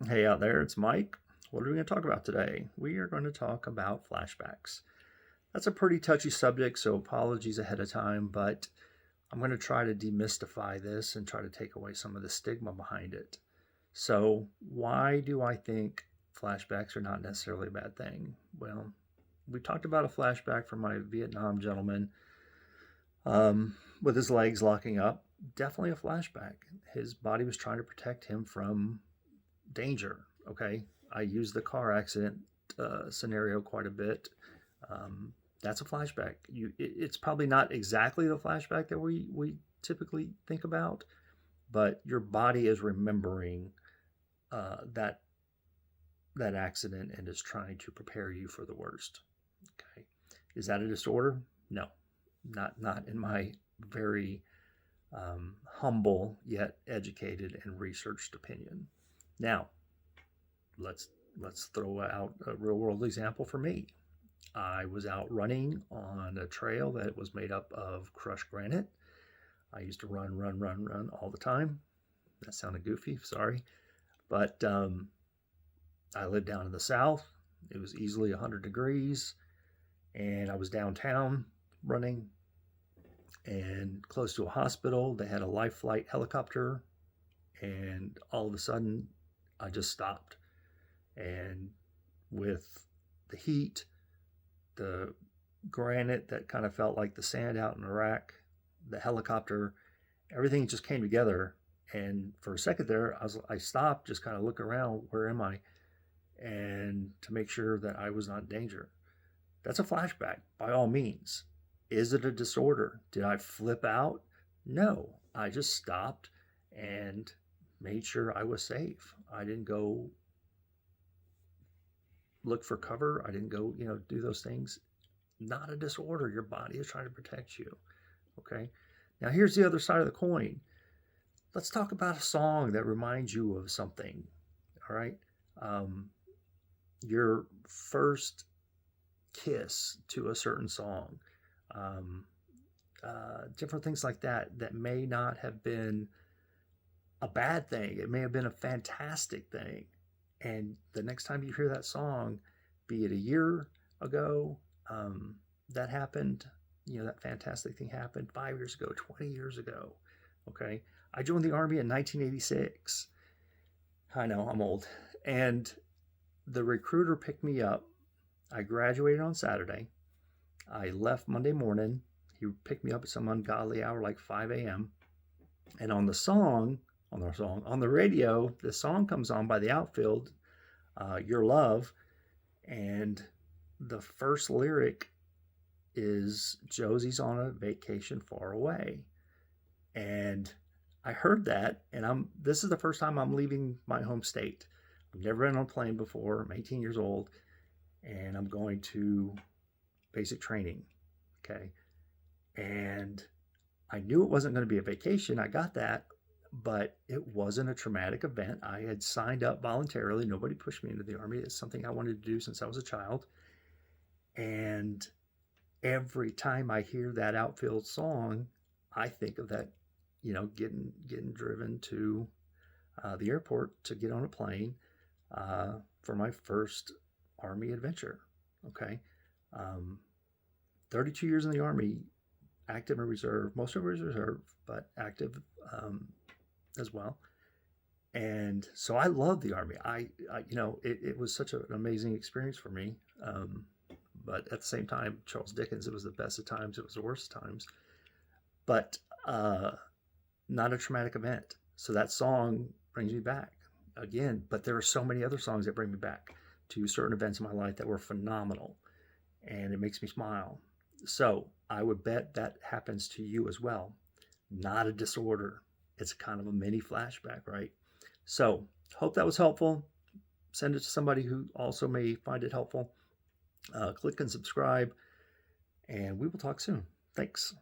Hey out there, it's Mike. What are we going to talk about today? We are going to talk about flashbacks. That's a pretty touchy subject, so apologies ahead of time, but I'm going to try to demystify this and try to take away some of the stigma behind it. So, why do I think flashbacks are not necessarily a bad thing? Well, we talked about a flashback from my Vietnam gentleman with his legs locking up. Definitely a flashback. His body was trying to protect him from danger. Okay, I use the car accident scenario quite a bit. Um, that's a flashback. It's probably not exactly the flashback that we typically think about, but your body is remembering that accident and is trying to prepare you for the worst. Okay, is that a disorder? No, not in my very humble yet educated and researched opinion. Now, let's throw out a real world example for me. I was out running on a trail that was made up of crushed granite. I used to run all the time. That sounded goofy, sorry. But I lived down in the south. It was easily 100 degrees, and I was downtown running and close to a hospital. They had a life flight helicopter, and all of a sudden, I just stopped. And with the heat, the granite that kind of felt like the sand out in Iraq, the helicopter, everything just came together. And for a second there, I stopped, just kind of look around, where am I? And to make sure that I was not in danger. That's a flashback, by all means. Is it a disorder? Did I flip out? No, I just stopped and made sure I was safe. I didn't go look for cover. I didn't go, do those things. Not a disorder. Your body is trying to protect you. Okay. Now, here's the other side of the coin. Let's talk about a song that reminds you of something. All right. Your first kiss to a certain song, um, different things like that, that may not have been a bad thing. It may have been a fantastic thing. And the next time you hear that song, be it a year ago, that happened, that fantastic thing happened 5 years ago, 20 years ago. Okay. I joined the Army in 1986. I know I'm old. And the recruiter picked me up. I graduated on Saturday. I left Monday morning. He picked me up at some ungodly hour, like 5 a.m. And on the radio, the song comes on by the outfield, Your Love. And the first lyric is Josie's on a vacation far away. And I heard that, and this is the first time I'm leaving my home state. I've never been on a plane before. I'm 18 years old, and I'm going to basic training. Okay. And I knew it wasn't going to be a vacation. I got that, but it wasn't a traumatic event. I had signed up voluntarily. Nobody pushed me into the Army. It's something I wanted to do since I was a child. And every time I hear that outfield song, I think of that, getting driven to the airport to get on a plane for my first Army adventure. Okay. Um, 32 years in the Army, active and reserve. Most of it was reserve, but active as well. And so I love the Army. It was such an amazing experience for me. But at the same time, Charles Dickens, it was the best of times, it was the worst of times. But not a traumatic event. So that song brings me back again. But there are so many other songs that bring me back to certain events in my life that were phenomenal, and it makes me smile. So I would bet that happens to you as well. Not a disorder. It's kind of a mini flashback, right? So hope that was helpful. Send it to somebody who also may find it helpful. Click and subscribe, and we will talk soon. Thanks.